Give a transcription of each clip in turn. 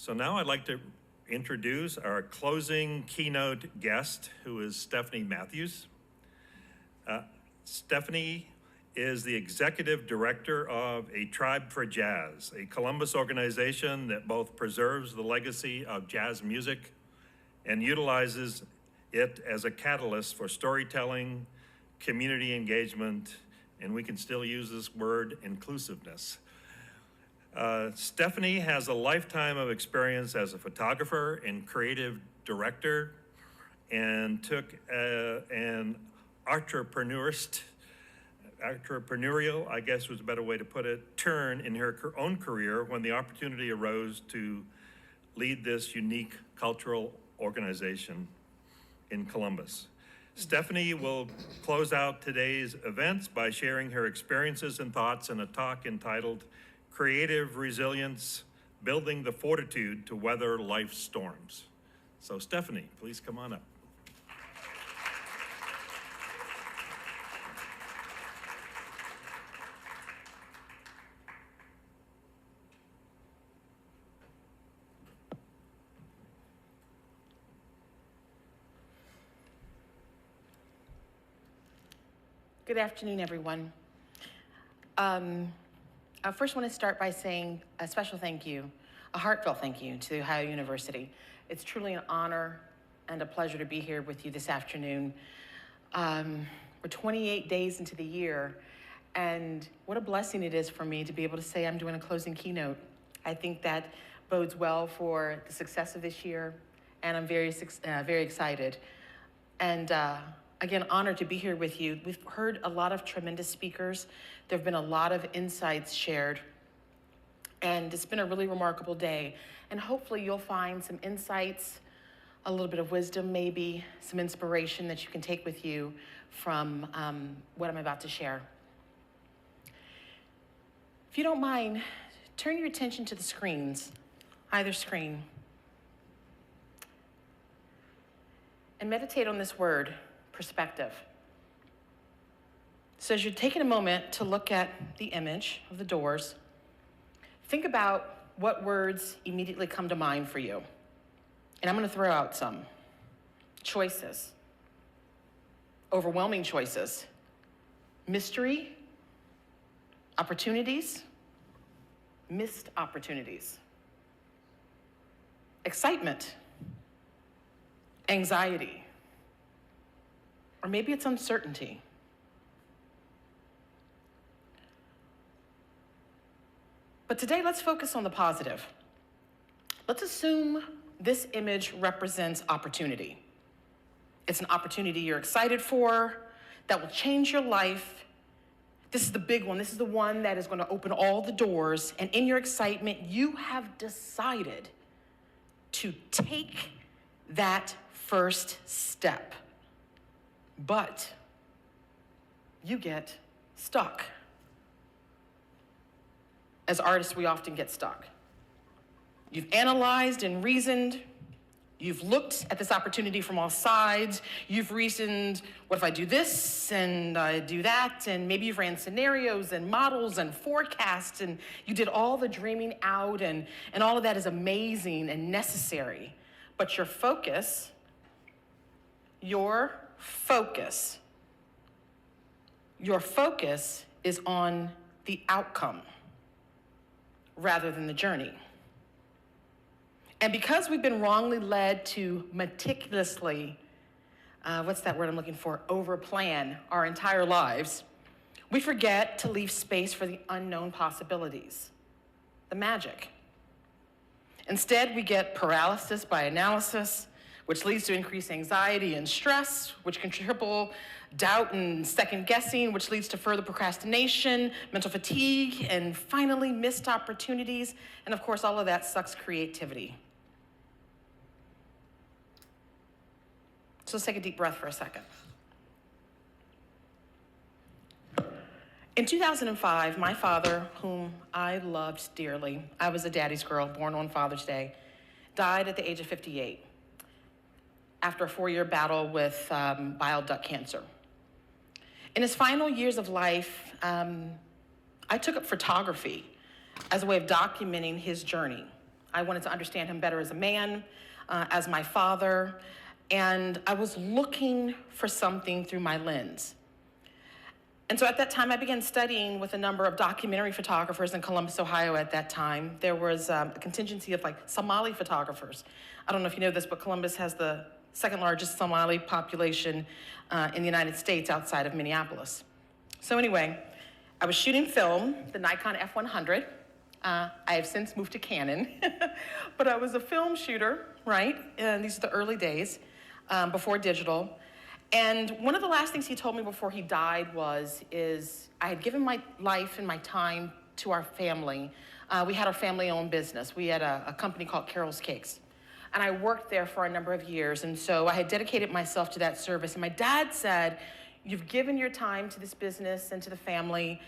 So now I'd like to introduce our closing keynote guest, who is Stephanie Matthews. Stephanie is the executive director of A Tribe for Jazz, a Columbus organization that both preserves the legacy of jazz music and utilizes it as a catalyst for storytelling, community engagement, and we can still use this word, inclusiveness. Stephanie has a lifetime of experience as a photographer and creative director, and took an entrepreneurial, I guess was a better way to put it, turn in her own career when the opportunity arose to lead this unique cultural organization in Columbus. Stephanie will close out today's events by sharing her experiences and thoughts in a talk entitled Creative Resilience, Building the Fortitude to Weather Life's Storms. So Stephanie, please come on up. Good afternoon, everyone. I first want to start by saying a special thank you, a heartfelt thank you to Ohio University. It's truly an honor and a pleasure to be here with you this afternoon. We're 28 days into the year, and what a blessing it is for me to be able to say I'm doing a closing keynote. I think that bodes well for the success of this year, and I'm very excited. And again, honored to be here with you. We've heard a lot of tremendous speakers. There have been a lot of insights shared, and it's been a really remarkable day. And hopefully you'll find some insights, a little bit of wisdom maybe, some inspiration that you can take with you from what I'm about to share. If you don't mind, turn your attention to the screens, either screen, and meditate on this word, perspective. So as you're taking a moment to look at the image of the doors, think about what words immediately come to mind for you. And I'm going to throw out some. Choices. Overwhelming choices. Mystery. Opportunities. Missed opportunities. Excitement. Anxiety. Or maybe it's uncertainty. But today, let's focus on the positive. Let's assume this image represents opportunity. It's an opportunity you're excited for, that will change your life. This is the big one. This is the one that is going to open all the doors. And in your excitement, you have decided to take that first step. But you get stuck. As artists, we often get stuck. You've analyzed and reasoned. You've looked at this opportunity from all sides. You've reasoned, what if I do this and I do that? And maybe you've ran scenarios and models and forecasts, and you did all the dreaming out, and all of that is amazing and necessary. But your focus is on the outcome rather than the journey. And because we've been wrongly led to meticulously, what's that word I'm looking for, overplan our entire lives, we forget to leave space for the unknown possibilities, the magic. Instead, we get paralysis by analysis, which leads to increased anxiety and stress, which can triple doubt and second guessing, which leads to further procrastination, mental fatigue, and finally missed opportunities. And of course, all of that sucks creativity. So let's take a deep breath for a second. In 2005, my father, whom I loved dearly, I was a daddy's girl, born on Father's Day, died at the age of 58 after a 4-year battle with bile duct cancer. In his final years of life, I took up photography as a way of documenting his journey. I wanted to understand him better as a man, as my father, and I was looking for something through my lens. And so at that time, I began studying with a number of documentary photographers in Columbus, Ohio at that time. There was a contingency of like Somali photographers. I don't know if you know this, but Columbus has the second largest Somali population in the United States outside of Minneapolis. So anyway, I was shooting film, the Nikon F100. I have since moved to Canon, but I was a film shooter, right? And these are the early days before digital. And one of the last things he told me before he died is I had given my life and my time to our family. We had our family-owned business. We had a company called Carol's Cakes. And I worked there for a number of years. And so I had dedicated myself to that service. And my dad said, you've given your time to this business and to the family.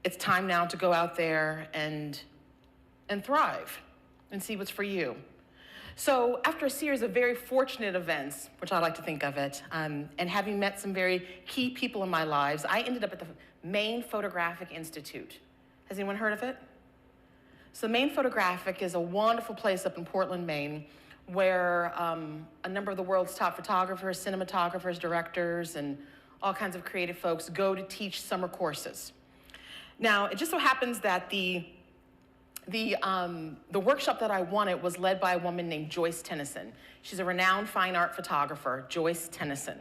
It's time now to go out there and thrive and see what's for you. So after a series of very fortunate events, which I like to think of it, and having met some very key people in my lives, I ended up at the Maine Photographic Institute. Has anyone heard of it? So Maine Photographic is a wonderful place up in Portland, Maine, where a number of the world's top photographers, cinematographers, directors, and all kinds of creative folks go to teach summer courses. Now, it just so happens that the workshop that I wanted was led by a woman named Joyce Tennyson. She's a renowned fine art photographer, Joyce Tennyson.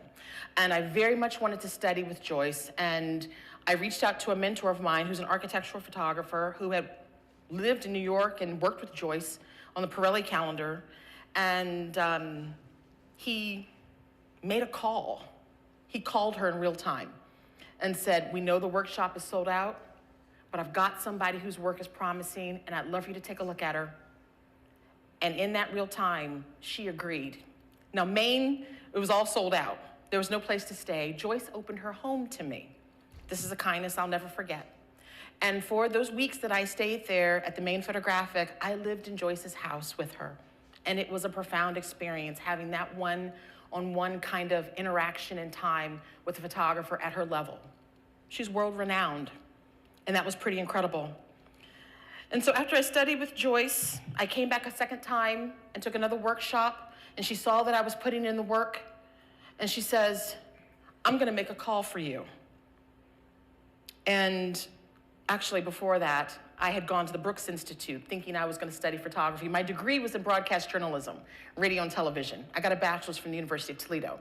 And I very much wanted to study with Joyce, and I reached out to a mentor of mine who's an architectural photographer who had lived in New York and worked with Joyce on the Pirelli calendar, and he made a call. He called her in real time and said, we know the workshop is sold out, but I've got somebody whose work is promising, and I'd love for you to take a look at her. And in that real time, she agreed. Now, Maine, it was all sold out. There was no place to stay. Joyce opened her home to me. This is a kindness I'll never forget. And for those weeks that I stayed there at the Maine Photographic, I lived in Joyce's house with her. And it was a profound experience having that one-on-one kind of interaction and time with a photographer at her level. She's world-renowned. And that was pretty incredible. And so after I studied with Joyce, I came back a second time and took another workshop, and she saw that I was putting in the work, and she says, I'm gonna make a call for you. And actually before that, I had gone to the Brooks Institute thinking I was gonna study photography. My degree was in broadcast journalism, radio and television. I got a bachelor's from the University of Toledo.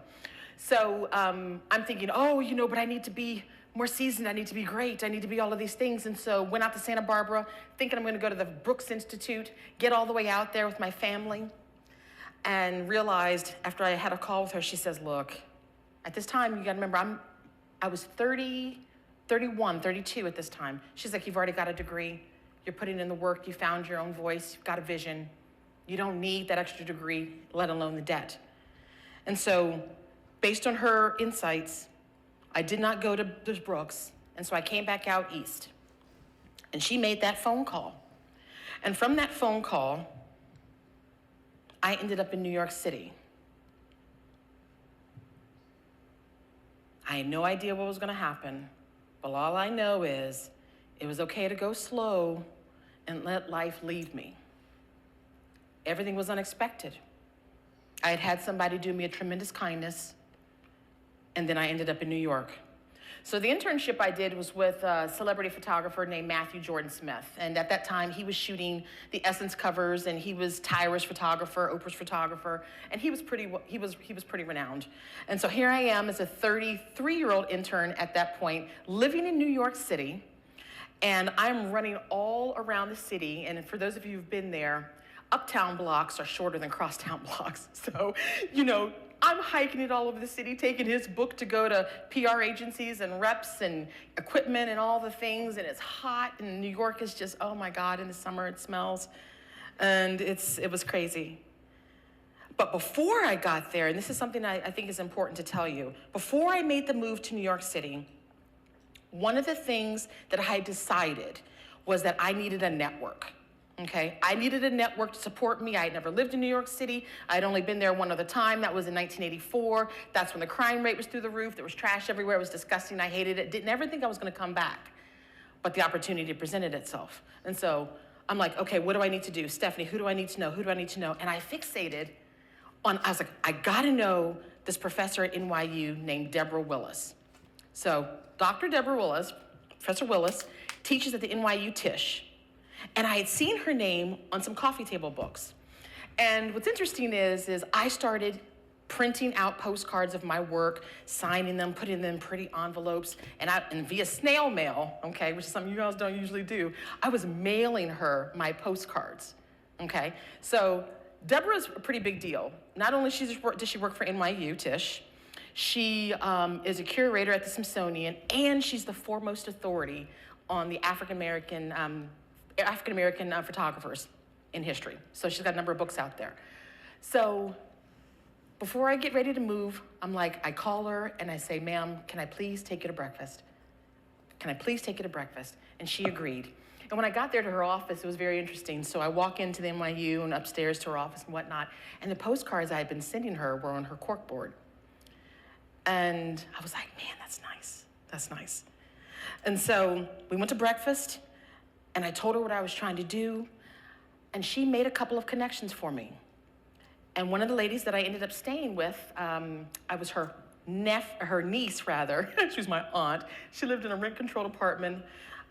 So I'm thinking, oh, but I need to be more seasoned, I need to be great, I need to be all of these things. And so went out to Santa Barbara, thinking I'm gonna go to the Brooks Institute, get all the way out there with my family, and realized after I had a call with her, she says, look, at this time, you gotta remember, I was 30, 31, 32 at this time. She's like, you've already got a degree, you're putting in the work, you found your own voice, you've got a vision. You don't need that extra degree, let alone the debt. And so, based on her insights, I did not go to the Brooks, and so I came back out east. And she made that phone call. And from that phone call, I ended up in New York City. I had no idea what was gonna happen, but all I know is it was okay to go slow and let life lead me. Everything was unexpected. I had had somebody do me a tremendous kindness, and then I ended up in New York. So the internship I did was with a celebrity photographer named Matthew Jordan Smith. And at that time, he was shooting the Essence covers, and he was Tyra's photographer, Oprah's photographer, and he was pretty renowned. And so here I am as a 33-year-old intern at that point, living in New York City, and I'm running all around the city. And for those of you who've been there, uptown blocks are shorter than crosstown blocks. So, I'm hiking it all over the city, taking his book to go to PR agencies and reps and equipment and all the things, and it's hot, and New York is just, oh my God, in the summer it smells, and it was crazy. But before I got there, and this is something I think is important to tell you, before I made the move to New York City, one of the things that I had decided was that I needed a network. Okay, I needed a network to support me. I had never lived in New York City. I had only been there one other time. That was in 1984. That's when the crime rate was through the roof. There was trash everywhere. It was disgusting. I hated it. Didn't ever think I was going to come back. But the opportunity presented itself. And so I'm like, okay, what do I need to do? Stephanie, who do I need to know? Who do I need to know? And I fixated on, I was like, I gotta know this professor at NYU named Deborah Willis. So Dr. Deborah Willis, Professor Willis, teaches at the NYU Tisch. And I had seen her name on some coffee table books. And what's interesting is I started printing out postcards of my work, signing them, putting them in pretty envelopes, and via snail mail, okay, which is something you guys don't usually do, I was mailing her my postcards, okay? So Deborah's a pretty big deal. Not only does she work for NYU Tisch, she is a curator at the Smithsonian, and she's the foremost authority on the African American photographers in history. So she's got a number of books out there. So before I get ready to move, I call her and I say, ma'am, can I please take you to breakfast? Can I please take you to breakfast? And she agreed. And when I got there to her office, it was very interesting. So I walk into the NYU and upstairs to her office and whatnot, and the postcards I had been sending her were on her corkboard. And I was like, man, that's nice. That's nice. And so we went to breakfast, and I told her what I was trying to do, and she made a couple of connections for me. And one of the ladies that I ended up staying with, I was her niece rather. She was my aunt. She lived in a rent-controlled apartment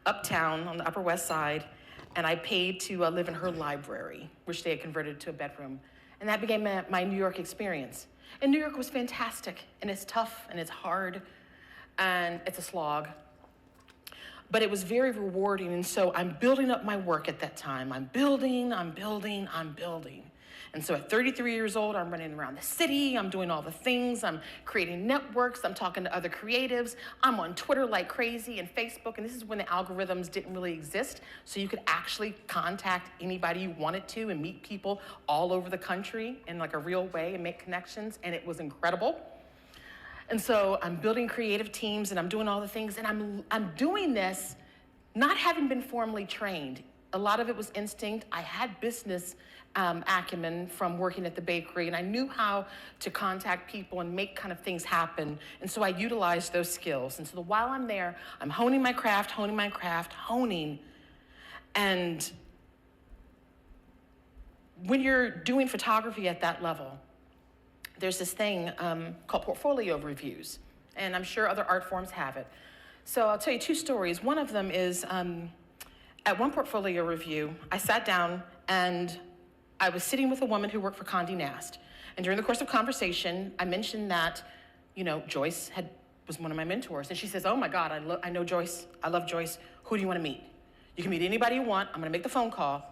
uptown on the Upper West Side, and I paid to live in her library, which they had converted to a bedroom. And that became my New York experience. And New York was fantastic, and it's tough, and it's hard, and it's a slog. But it was very rewarding, and so I'm building up my work at that time. I'm building. And so at 33 years old, I'm running around the city, I'm doing all the things, I'm creating networks, I'm talking to other creatives, I'm on Twitter like crazy and Facebook, and this is when the algorithms didn't really exist, so you could actually contact anybody you wanted to and meet people all over the country in like a real way and make connections, and it was incredible. And so I'm building creative teams and I'm doing all the things, and I'm doing this not having been formally trained. A lot of it was instinct. I had business acumen from working at the bakery, and I knew how to contact people and make kind of things happen. And so I utilized those skills. And so while I'm there, I'm honing my craft. And when you're doing photography at that level, there's this thing called portfolio reviews. And I'm sure other art forms have it. So I'll tell you two stories. One of them is at one portfolio review, I sat down and I was sitting with a woman who worked for Condé Nast. And during the course of conversation, I mentioned that, Joyce was one of my mentors. And she says, oh my God, I know Joyce. I love Joyce. Who do you want to meet? You can meet anybody you want. I'm going to make the phone call,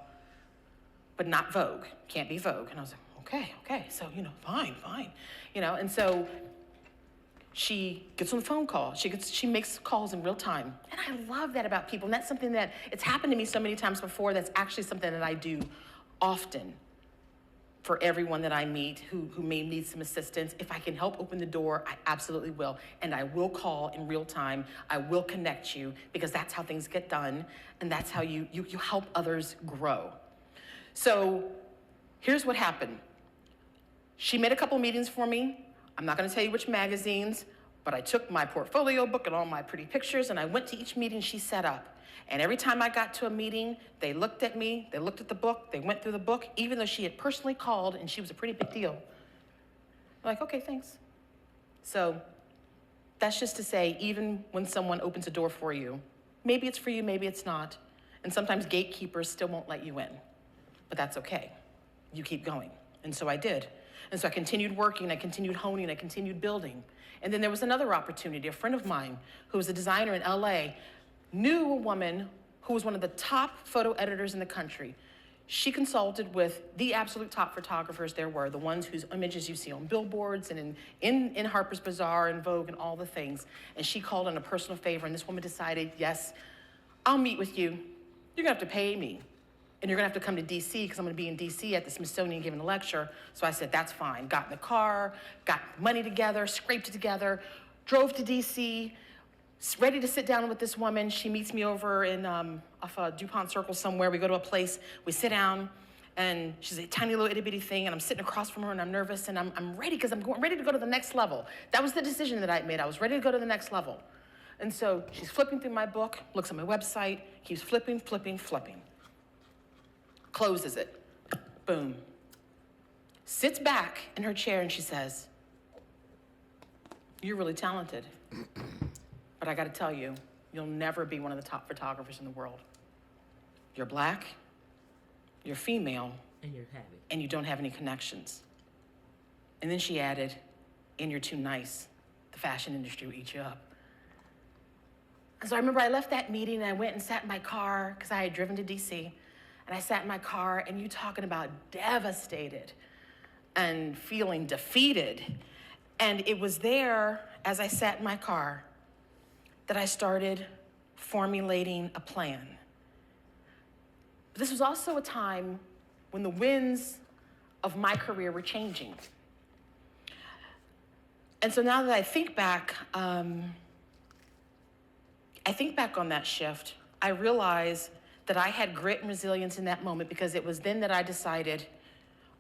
but not Vogue. Can't be Vogue. And I was like, okay. So, fine. And so she gets on the phone call. She makes calls in real time. And I love that about people. And that's something that, it's happened to me so many times before, that's actually something that I do often for everyone that I meet who may need some assistance. If I can help open the door, I absolutely will. And I will call in real time. I will connect you, because that's how things get done. And that's how you help others grow. So here's what happened. She made a couple meetings for me. I'm not gonna tell you which magazines, but I took my portfolio book and all my pretty pictures, and I went to each meeting she set up. And every time I got to a meeting, they looked at me, they looked at the book, they went through the book, even though she had personally called and she was a pretty big deal. I'm like, okay, thanks. So that's just to say, even when someone opens a door for you, maybe it's for you, maybe it's not. And sometimes gatekeepers still won't let you in, but that's okay. You keep going. And so I did. And so I continued working, I continued honing, I continued building. And then there was another opportunity. A friend of mine who was a designer in LA knew a woman who was one of the top photo editors in the country. She consulted with the absolute top photographers there were, the ones whose images you see on billboards and in Harper's Bazaar and Vogue and all the things. And she called on a personal favor, and this woman decided, yes, I'll meet with you. You're gonna have to pay me. And you're gonna have to come to DC, because I'm gonna be in DC at the Smithsonian giving a lecture. So I said, that's fine. Got in the car, got money together, scraped it together, drove to DC, ready to sit down with this woman. She meets me over in off DuPont Circle somewhere. We go to a place, we sit down, and she's a tiny little itty bitty thing, and I'm sitting across from her, and I'm nervous, and I'm ready, because I'm ready to go to the next level. That was the decision that I made. I was ready to go to the next level. And so she's flipping through my book, looks at my website, keeps flipping. closes it, boom. Sits back in her chair and she says, "You're really talented, but I gotta tell you, you'll never be one of the top photographers in the world. You're Black, you're female, And you're happy. and you don't have any connections." And then she added, "And you're too nice. The fashion industry will eat you up." And so I remember I left that meeting and I went and sat in my car because I had driven to DC. And I sat in my car and you talking about devastated and feeling defeated. And it was there as I sat in my car that I started formulating a plan. But this was also a time when the winds of my career were changing. And so now that I think back on that shift, I realize that I had grit and resilience in that moment because it was then that I decided,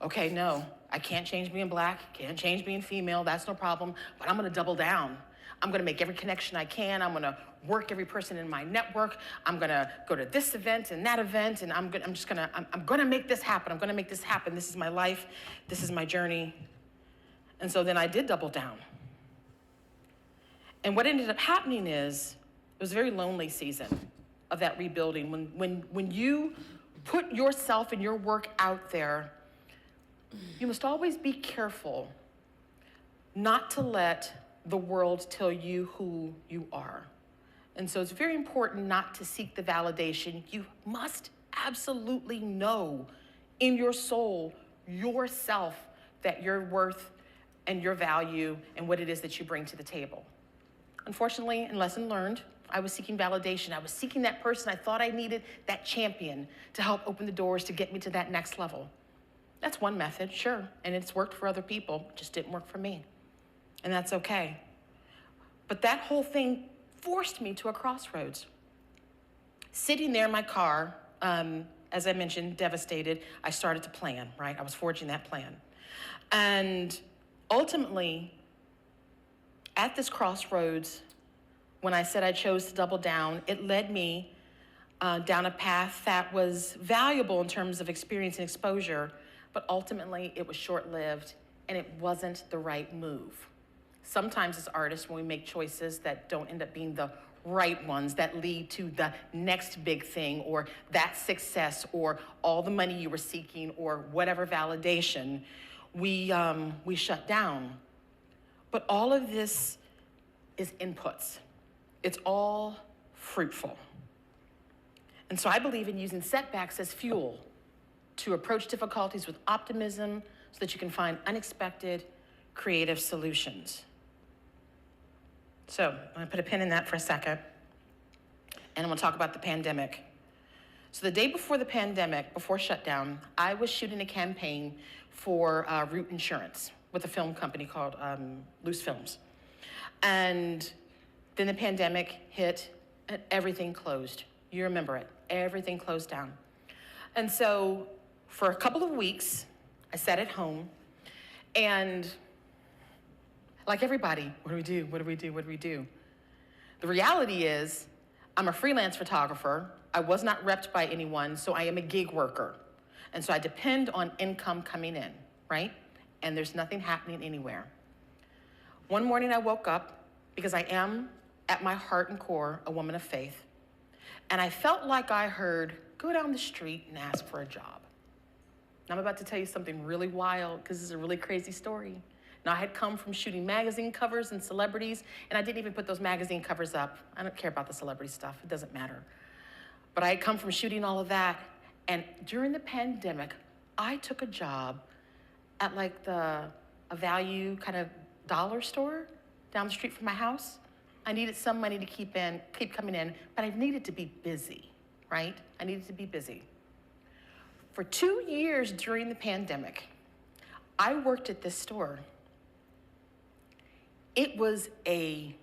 okay, no, I can't change being Black, can't change being female, that's no problem, but I'm gonna double down. I'm gonna make every connection I can, I'm gonna work every person in my network, I'm gonna go to this event and that event, and I'm gonna make this happen, I'm gonna make this happen, this is my life, this is my journey. And so then I did double down. And what ended up happening is, it was a very lonely season of that rebuilding. When you put yourself and your work out there, you must always be careful not to let the world tell you who you are. And so it's very important not to seek the validation. You must absolutely know in your soul, yourself, that your worth and your value and what it is that you bring to the table. Unfortunately, and lesson learned, I was seeking validation. I was seeking that person I thought I needed, that champion, to help open the doors to get me to that next level. That's one method, sure, and it's worked for other people, just didn't work for me. And that's okay. But that whole thing forced me to a crossroads. Sitting there in my car, as I mentioned, devastated, I started to plan, right? I was forging that plan. And ultimately, at this crossroads, when I said I chose to double down, it led me down a path that was valuable in terms of experience and exposure, but ultimately it was short-lived and it wasn't the right move. Sometimes as artists, when we make choices that don't end up being the right ones, that lead to the next big thing or that success or all the money you were seeking or whatever validation, we shut down. But all of this is inputs. It's all fruitful. And so I believe in using setbacks as fuel to approach difficulties with optimism so that you can find unexpected, creative solutions. So I'm gonna put a pin in that for a second, and I'm gonna talk about the pandemic. So the day before the pandemic, before shutdown, I was shooting a campaign for Root Insurance with a film company called Loose Films. And then the pandemic hit and everything closed. You remember it, everything closed down. And so for a couple of weeks, I sat at home and like everybody, what do we do? What do we do? What do we do? The reality is I'm a freelance photographer. I was not repped by anyone, so I am a gig worker. And so I depend on income coming in, right? And there's nothing happening anywhere. One morning I woke up because I am, at my heart and core, a woman of faith. And I felt like I heard, go down the street and ask for a job. And I'm about to tell you something really wild because this is a really crazy story. Now I had come from shooting magazine covers and celebrities, and I didn't even put those magazine covers up. I don't care about the celebrity stuff, it doesn't matter. But I had come from shooting all of that, and during the pandemic, I took a job at like a value kind of dollar store down the street from my house. I needed some money to keep coming in, but I needed to be busy, right? I needed to be busy. For 2 years during the pandemic, I worked at this store. It was a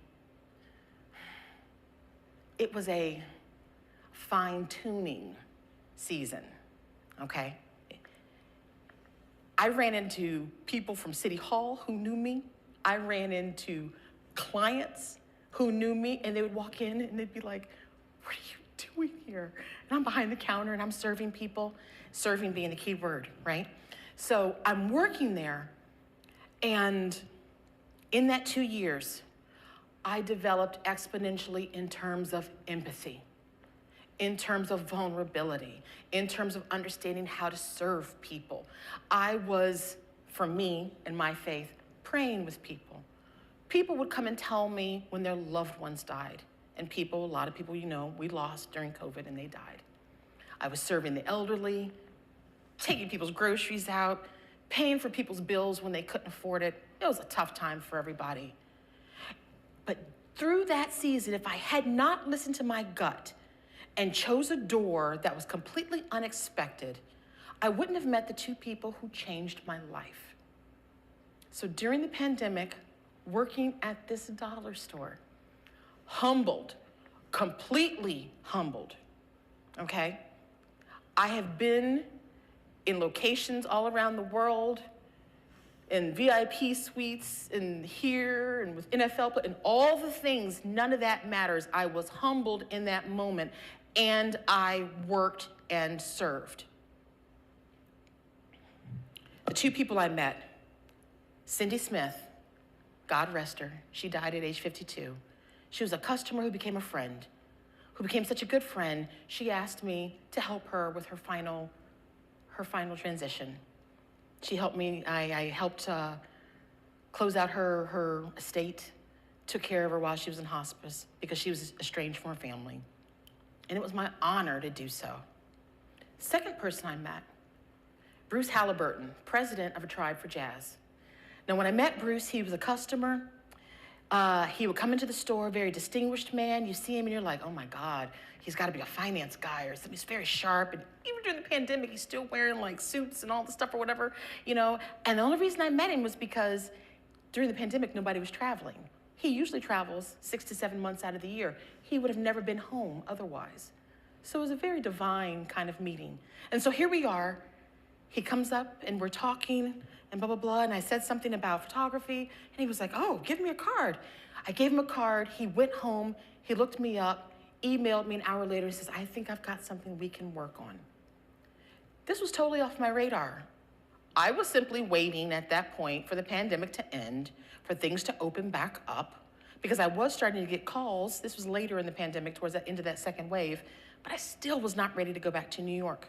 fine-tuning season, okay? I ran into people from City Hall who knew me. I ran into clients who knew me, and they would walk in and they'd be like, what are you doing here? And I'm behind the counter and I'm serving people. serving being the key word, right? So I'm working there, and in that 2 years, I developed exponentially in terms of empathy, in terms of vulnerability, in terms of understanding how to serve people. I was, for me and my faith, praying with people. People would come and tell me when their loved ones died. And people, a lot of people, we lost during COVID and they died. I was serving the elderly, taking people's groceries out, paying for people's bills when they couldn't afford it. It was a tough time for everybody. But through that season, if I had not listened to my gut and chose a door that was completely unexpected, I wouldn't have met the two people who changed my life. So during the pandemic, working at this dollar store, humbled, completely humbled, okay? I have been in locations all around the world, in VIP suites, and here, and with NFL, and all the things, none of that matters. I was humbled in that moment, and I worked and served. The two people I met, Cindy Smith, God rest her, she died at age 52. She was a customer who became a friend, who became such a good friend, she asked me to help her with her final transition. She helped me, I helped close out her estate, took care of her while she was in hospice because she was estranged from her family. And it was my honor to do so. Second person I met, Bruce Halliburton, president of A Tribe for Jazz. Now, when I met Bruce, he was a customer. He would come into the store, very distinguished man. You see him and you're like, oh my God, he's got to be a finance guy or something. He's very sharp. And even during the pandemic, he's still wearing like suits and all the stuff or whatever, And the only reason I met him was because during the pandemic, nobody was traveling. He usually travels 6 to 7 months out of the year. He would have never been home otherwise. So it was a very divine kind of meeting. And so here we are. He comes up and we're talking and blah, blah, blah. And I said something about photography. And he was like, oh, give me a card. I gave him a card. He went home. He looked me up, emailed me an hour later. He says, I think I've got something we can work on. This was totally off my radar. I was simply waiting at that point for the pandemic to end, for things to open back up, because I was starting to get calls. This was later in the pandemic, towards the end of that second wave, but I still was not ready to go back to New York.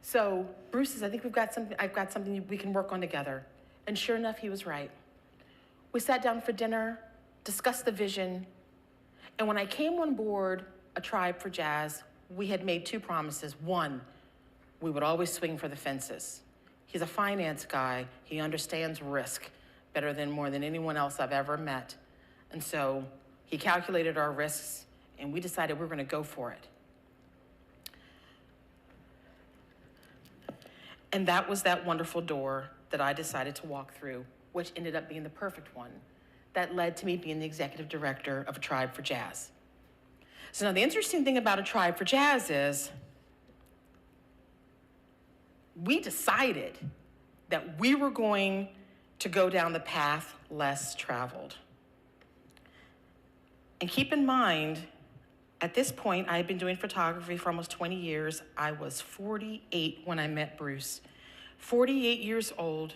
So Bruce says, I think I've got something we can work on together. And sure enough, he was right. We sat down for dinner, discussed the vision, and when I came on board A Tribe for Jazz, we had made two promises. One, we would always swing for the fences. He's a finance guy. He understands risk better than more than anyone else I've ever met. And so he calculated our risks, and we decided we were going to go for it. And that was that wonderful door that I decided to walk through, which ended up being the perfect one that led to me being the executive director of A Tribe for Jazz. So now the interesting thing about A Tribe for Jazz is we decided that we were going to go down the path less traveled. And keep in mind, at this point, I had been doing photography for almost 20 years. I was 48 when I met Bruce. 48 years old,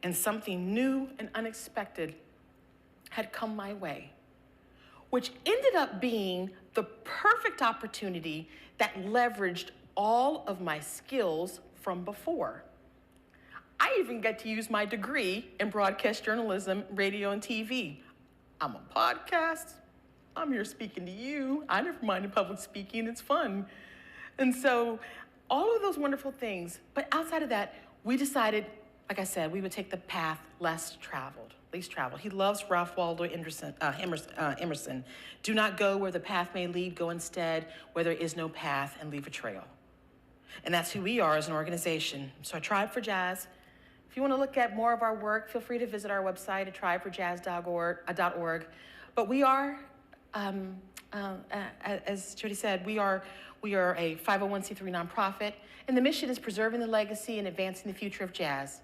and something new and unexpected had come my way, which ended up being the perfect opportunity that leveraged all of my skills from before. I even get to use my degree in broadcast journalism, radio, and TV. I'm on podcasts. I'm here speaking to you. I never minded public speaking. It's fun. And so all of those wonderful things. But outside of that, we decided, like I said, we would take the path least traveled. He loves Ralph Waldo Emerson. Do not go where the path may lead. Go instead where there is no path and leave a trail. And that's who we are as an organization. So A Tribe for Jazz. If you want to look at more of our work, feel free to visit our website, atribeforjazz.org. But we are, as Jody said, we are a 501c3 nonprofit, and the mission is preserving the legacy and advancing the future of jazz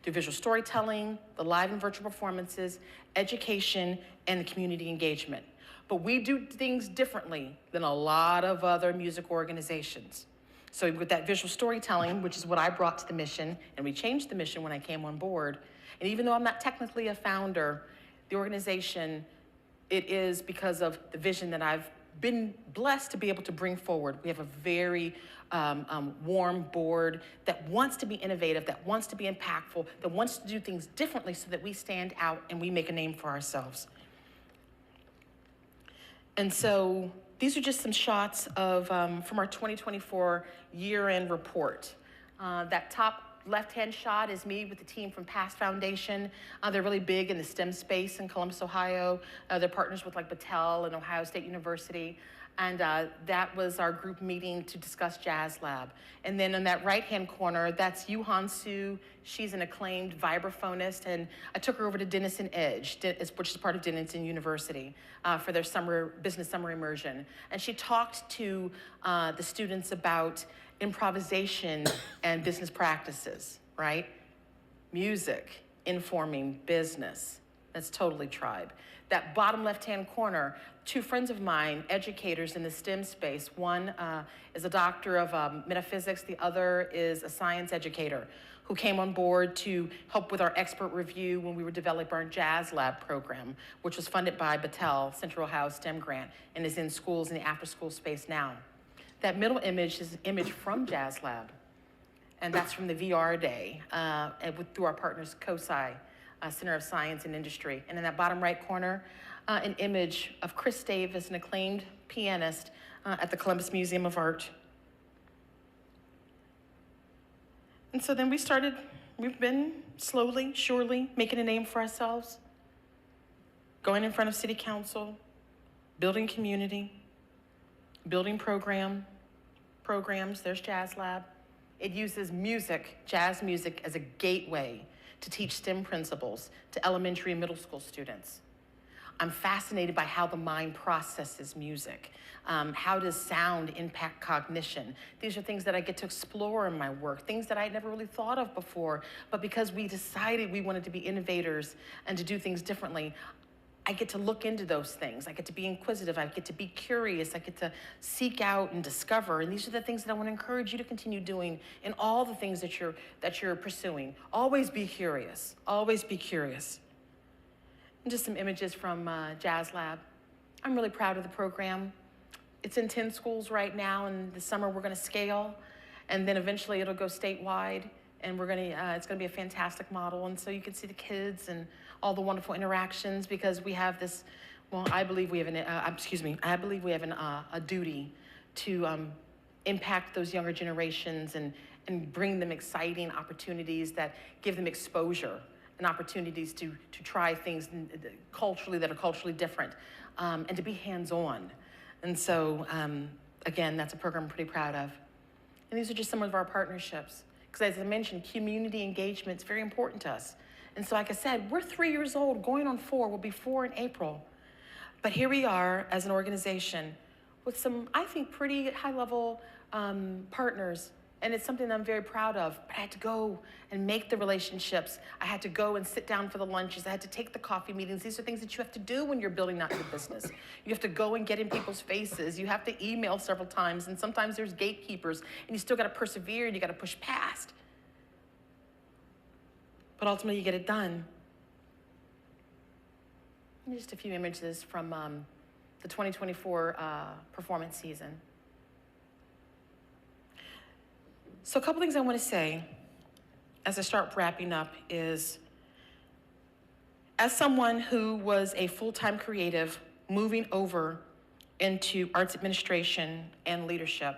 through visual storytelling, the live and virtual performances, education, and the community engagement. But we do things differently than a lot of other music organizations. So with that visual storytelling, which is what I brought to the mission, and we changed the mission when I came on board. And even though I'm not technically a founder, the organization, it is because of the vision that I've been blessed to be able to bring forward. We have a very warm board that wants to be innovative, that wants to be impactful, that wants to do things differently so that we stand out and we make a name for ourselves. And so these are just some shots of from our 2024 year-end report. That top left-hand shot is me with the team from Past Foundation. They're really big in the STEM space in Columbus, Ohio. They're partners with like Battelle and Ohio State University. And that was our group meeting to discuss Jazz Lab. And then in that right-hand corner, that's Yuhan Su. She's an acclaimed vibraphonist, and I took her over to Denison Edge, which is part of Denison University, for their business summer immersion. And she talked to the students about improvisation and business practices, right? Music informing business. That's totally tribe. That bottom left-hand corner, two friends of mine, educators in the STEM space. One is a doctor of metaphysics. The other is a science educator who came on board to help with our expert review when we were developing our Jazz Lab program, which was funded by Battelle, Central Ohio STEM Grant, and is in schools in the after-school space now. That middle image is an image from Jazz Lab, and that's from the VR day through our partners COSI, Center of Science and Industry. And in that bottom right corner, an image of Chris Davis, an acclaimed pianist at the Columbus Museum of Art. And so then we've been slowly, surely making a name for ourselves, going in front of city council, building community, building programs. There's Jazz Lab. It uses music, jazz music, as a gateway to teach STEM principles to elementary and middle school students. I'm fascinated by how the mind processes music. How does sound impact cognition? These are things that I get to explore in my work, things that I had never really thought of before, but because we decided we wanted to be innovators and to do things differently, I get to look into those things. I get to be inquisitive. I get to be curious. I get to seek out and discover. And these are the things that I want to encourage you to continue doing in all the things that you're pursuing. Always be curious. Always be curious. And just some images from Jazz Lab. I'm really proud of the program. It's in 10 schools right now, and this summer we're going to scale, and then eventually it'll go statewide, and it's going to be a fantastic model. And so you can see the kids and all the wonderful interactions, because we have this, well, I believe we have a duty to impact those younger generations and bring them exciting opportunities that give them exposure and opportunities to try things culturally that are culturally different, and to be hands-on. And so, again, that's a program I'm pretty proud of. And these are just some of our partnerships. Because as I mentioned, community engagement is very important to us. And so, like I said, we're 3 years old, going on 4. We'll be 4 in April. But here we are as an organization with some, I think, pretty high-level partners. And it's something that I'm very proud of. But I had to go and make the relationships. I had to go and sit down for the lunches. I had to take the coffee meetings. These are things that you have to do when you're building out your business. You have to go and get in people's faces. You have to email several times. And sometimes there's gatekeepers. And you still got to persevere, and you got to push past. But ultimately, you get it done. And just a few images from the 2024 performance season. So a couple things I want to say as I start wrapping up is, as someone who was a full-time creative moving over into arts administration and leadership,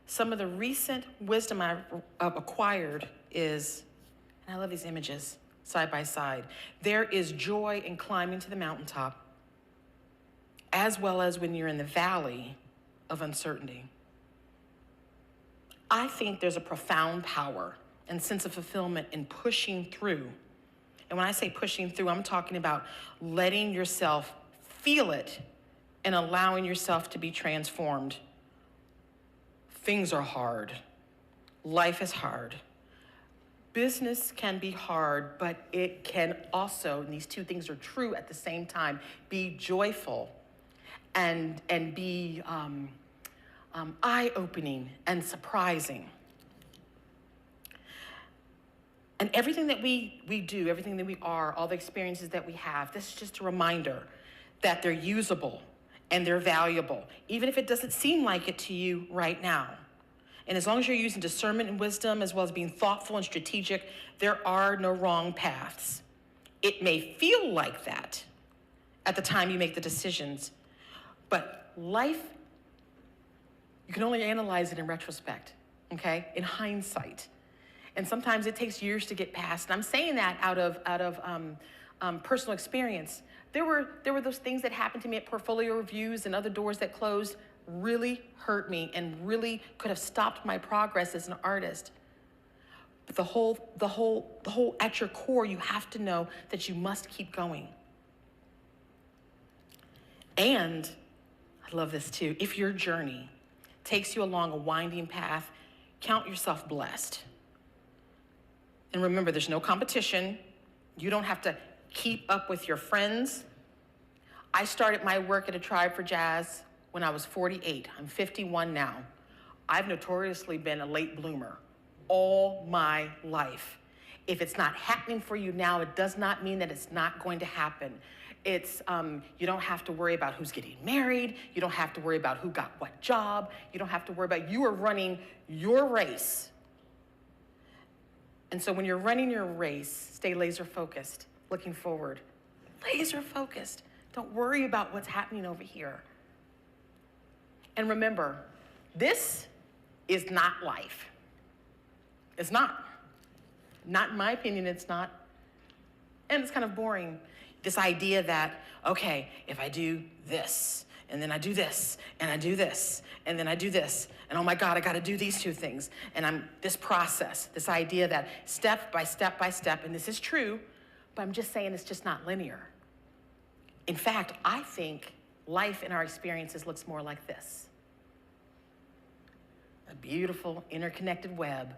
some of the recent wisdom I've acquired is, and I love these images side by side, there is joy in climbing to the mountaintop, as well as when you're in the valley of uncertainty. I think there's a profound power and sense of fulfillment in pushing through. And when I say pushing through, I'm talking about letting yourself feel it and allowing yourself to be transformed. Things are hard. Life is hard. Business can be hard, but it can also, and these two things are true at the same time, be joyful and be eye-opening, and surprising. And everything that we do, everything that we are, all the experiences that we have, this is just a reminder that they're usable and they're valuable, even if it doesn't seem like it to you right now. And as long as you're using discernment and wisdom, as well as being thoughtful and strategic, there are no wrong paths. It may feel like that at the time you make the decisions, but life, you can only analyze it in retrospect, okay? In hindsight. And sometimes it takes years to get past. And I'm saying that out of personal experience. There were those things that happened to me at portfolio reviews and other doors that closed really hurt me and really could have stopped my progress as an artist. But the whole at your core, you have to know that you must keep going. And I love this too. If your journey takes you along a winding path, count yourself blessed. And remember, there's no competition. You don't have to keep up with your friends. I started my work at A Tribe for Jazz when I was 48. I'm 51 now. I've notoriously been a late bloomer all my life. If it's not happening for you now, it does not mean that it's not going to happen. It's, you don't have to worry about who's getting married. You don't have to worry about who got what job. You don't have to worry about, you are running your race. And so when you're running your race, stay laser focused, looking forward. Laser focused. Don't worry about what's happening over here. And remember, this is not life. It's not. Not in my opinion, it's not. And it's kind of boring. This idea that, okay, if I do this, and then I do this, and I do this, and then I do this, and oh my God, I gotta do these two things. And this process, this idea that step by step by step, and this is true, but I'm just saying it's just not linear. In fact, I think life in our experiences looks more like this. A beautiful interconnected web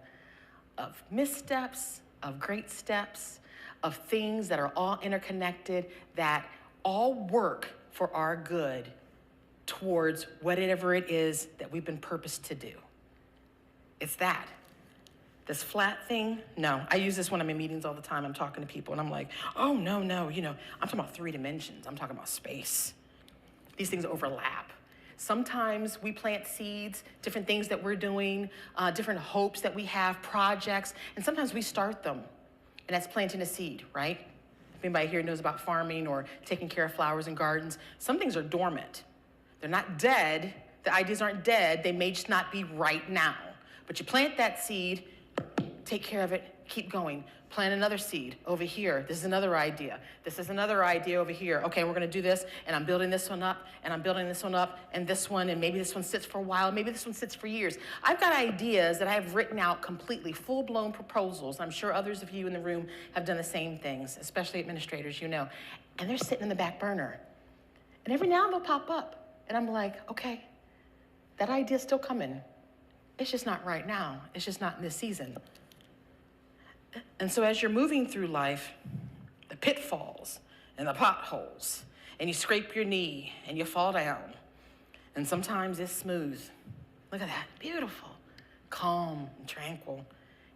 of missteps, of great steps, of things that are all interconnected, that all work for our good towards whatever it is that we've been purposed to do. It's that. This flat thing, no. I use this when I'm in meetings all the time. I'm talking to people and I'm like, oh, no, I'm talking about 3 dimensions. I'm talking about space. These things overlap. Sometimes we plant seeds, different things that we're doing, different hopes that we have, projects, and sometimes we start them. And that's planting a seed, right? If anybody here knows about farming or taking care of flowers and gardens, some things are dormant. They're not dead. The ideas aren't dead. They may just not be right now. But you plant that seed, take care of it, keep going. Plant another seed over here. This is another idea. This is another idea over here. Okay, we're gonna do this, and I'm building this one up, and I'm building this one up, and this one, and maybe this one sits for a while, maybe this one sits for years. I've got ideas that I've written out completely, full-blown proposals. I'm sure others of you in the room have done the same things, especially administrators, you know. And they're sitting in the back burner. And every now and then they'll pop up, and I'm like, okay, that idea's still coming. It's just not right now. It's just not in this season. And so as you're moving through life, the pitfalls and the potholes, and you scrape your knee and you fall down, and sometimes it's smooth. Look at that, beautiful, calm and tranquil.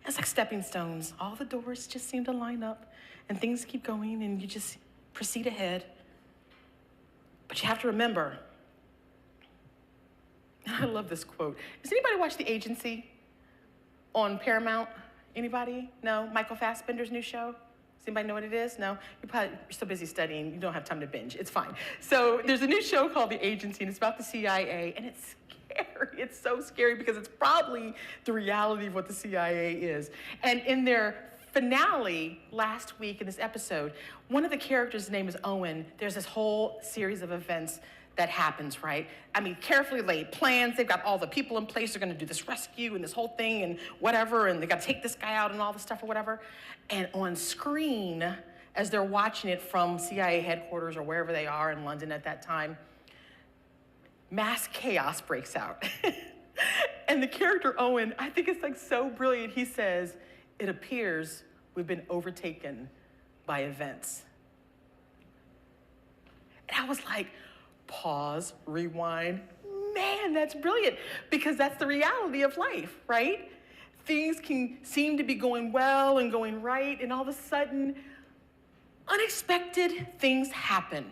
It's like stepping stones. All the doors just seem to line up and things keep going and you just proceed ahead. But you have to remember, and I love this quote. Does anybody watch The Agency on Paramount? Anybody? No? Michael Fassbender's new show? Does anybody know what it is? No? You're so busy studying, you don't have time to binge. It's fine. So there's a new show called The Agency, and it's about the CIA, and it's scary. It's so scary because it's probably the reality of what the CIA is. And in their finale last week in this episode, one of the characters' name is Owen. There's this whole series of events that happens, right? I mean, carefully laid plans. They've got all the people in place. They're gonna do this rescue and this whole thing and whatever, and they gotta take this guy out and all this stuff or whatever. And on screen, as they're watching it from CIA headquarters or wherever they are in London at that time, mass chaos breaks out. And the character Owen, I think it's like so brilliant. He says, it appears we've been overtaken by events. And I was like, pause, rewind. Man, man, that's brilliant, because that's the reality of life, right? Things can seem to be going well and going right, and all of a sudden, unexpected things happen.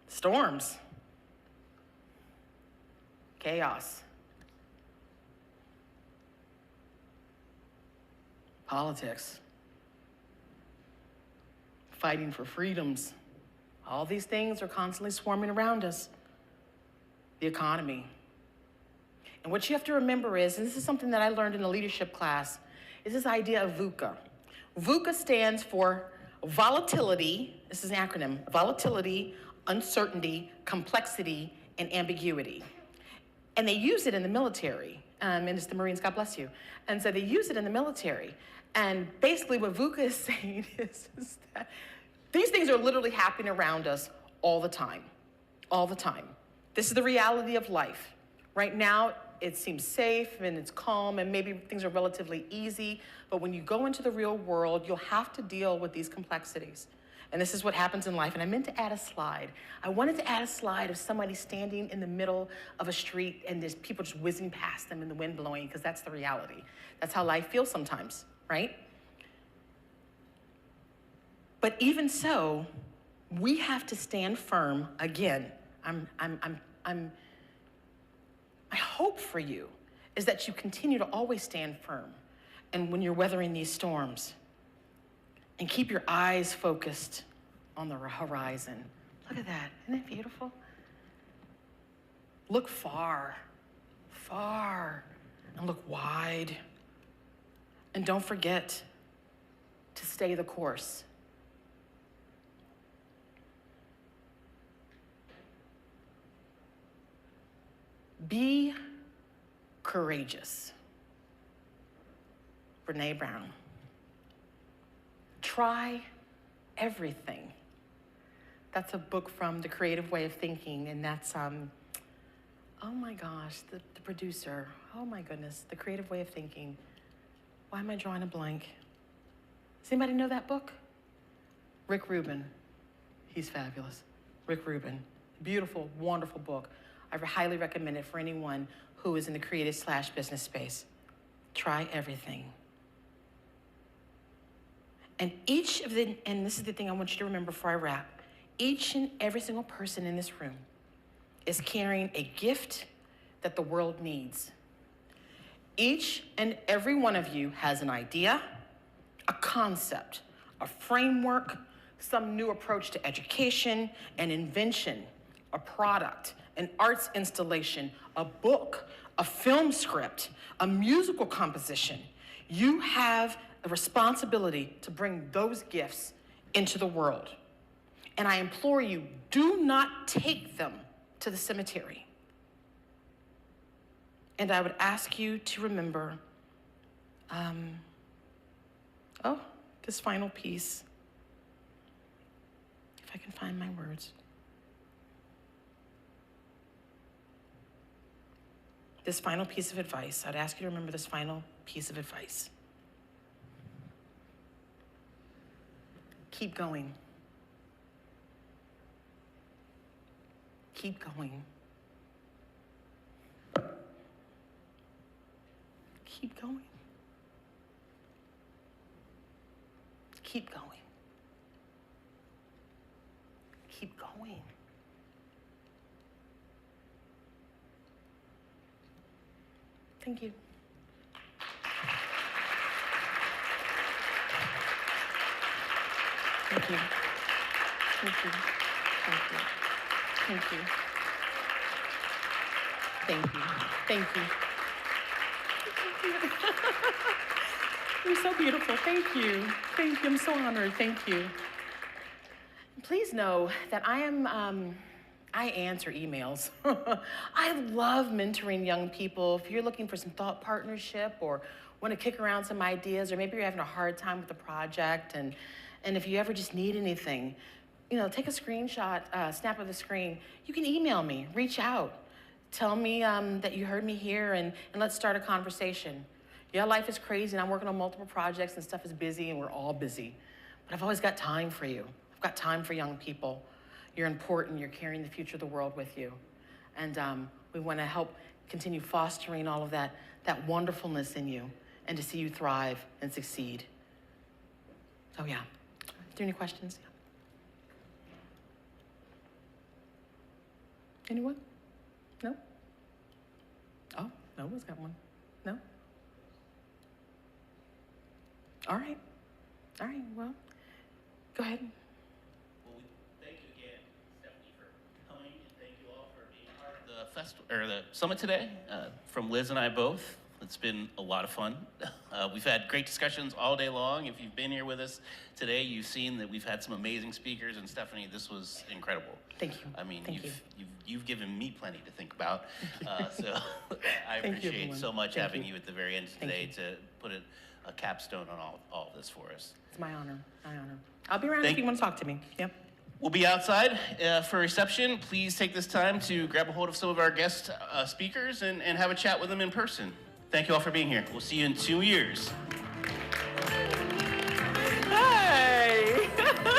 Storms, chaos, politics, fighting for freedoms. All these things are constantly swarming around us. The economy. And what you have to remember is, and this is something that I learned in a leadership class, is this idea of VUCA. VUCA stands for volatility, this is an acronym, volatility, uncertainty, complexity, and ambiguity. And they use it in the military, and it's the Marines, God bless you. And so they use it in the military. And basically what VUCA is saying is that these things are literally happening around us all the time, all the time. This is the reality of life. Right now, it seems safe and it's calm and maybe things are relatively easy, but when you go into the real world, you'll have to deal with these complexities. And this is what happens in life. And I meant to add a slide. I wanted to add a slide of somebody standing in the middle of a street and there's people just whizzing past them and the wind blowing, because that's the reality. That's how life feels sometimes, right? But even so, we have to stand firm. Again, my hope for you is that you continue to always stand firm, and when you're weathering these storms, and keep your eyes focused on the horizon. Look at that, isn't it beautiful? Look far, far, and look wide. And don't forget to stay the course. Be courageous. Brene Brown. Try everything. That's a book from The Creative Way of Thinking, and that's, oh my gosh, the producer. Oh my goodness, The Creative Way of Thinking. Why am I drawing a blank? Does anybody know that book? Rick Rubin. He's fabulous. Rick Rubin. Beautiful, wonderful book. I highly recommend it for anyone who is in the creative/business space. Try everything. And and this is the thing I want you to remember before I wrap, each and every single person in this room is carrying a gift that the world needs. Each and every one of you has an idea, a concept, a framework, some new approach to education, an invention, a product, an arts installation, a book, a film script, a musical composition. You have a responsibility to bring those gifts into the world. And I implore you, do not take them to the cemetery. And I would ask you to remember, this final piece. If I can find my words. This final piece of advice, I'd ask you to remember this final piece of advice. Keep going. Keep going. Keep going. Keep going. Keep going. Thank you. Thank you. Thank you. Thank you. Thank you. Thank you. Thank you. You're so beautiful. Thank you. Thank you. I'm so honored. Thank you. Please know that I answer emails. I love mentoring young people. If you're looking for some thought partnership or want to kick around some ideas, or maybe you're having a hard time with the project, and if you ever just need anything, take a screenshot, snap of the screen. You can email me, reach out. Tell me that you heard me here, and let's start a conversation. Yeah, life is crazy, and I'm working on multiple projects, and stuff is busy, and we're all busy. But I've always got time for you. I've got time for young people. You're important. You're carrying the future of the world with you. And we want to help continue fostering all of that wonderfulness in you and to see you thrive and succeed. So yeah. Is there any questions? Anyone? No? Oh, no one's got one. No? All right. All right, well, go ahead. Well, thank you again, Stephanie, for coming, and thank you all for being part of the festival or the summit today. From Liz and I both, it's been a lot of fun. We've had great discussions all day long. If you've been here with us today, you've seen that we've had some amazing speakers, and Stephanie, this was incredible. Thank you. I mean, Thank you've given me plenty to think about. So I Thank you, appreciate everyone. so much Thank having you. you at the very end Thank today you. to put a capstone on all of this for us. It's my honor. My honor. I'll be around Thank- if you want to talk to me. Yep. We'll be outside for reception. Please take this time to grab a hold of some of our guest speakers and have a chat with them in person. Thank you all for being here. We'll see you in 2 years.